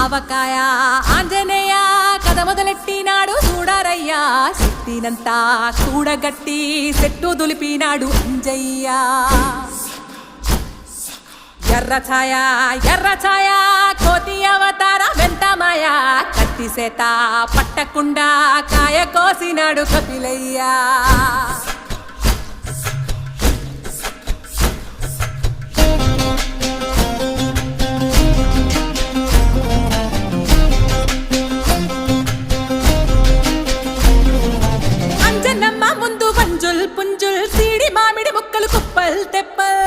ఆవకాయ ఆంజనేయ కథ మొదలెట్టినాడు చూడారయ్యా శక్తినంతా కూడగట్టి చెట్టు దులిపినాడు అంజయ్య ఎర్ర ఛాయ కోతి అవతార వెంతమాయ కత్తి సేత పట్టకుండా కాయ కోసినాడు కపిలయ్యా అంజనమ్మ ముందు వంజుల్ పుంజుల్ సీడి మామిడి ముక్కలు కుప్పల్ తెప్పల్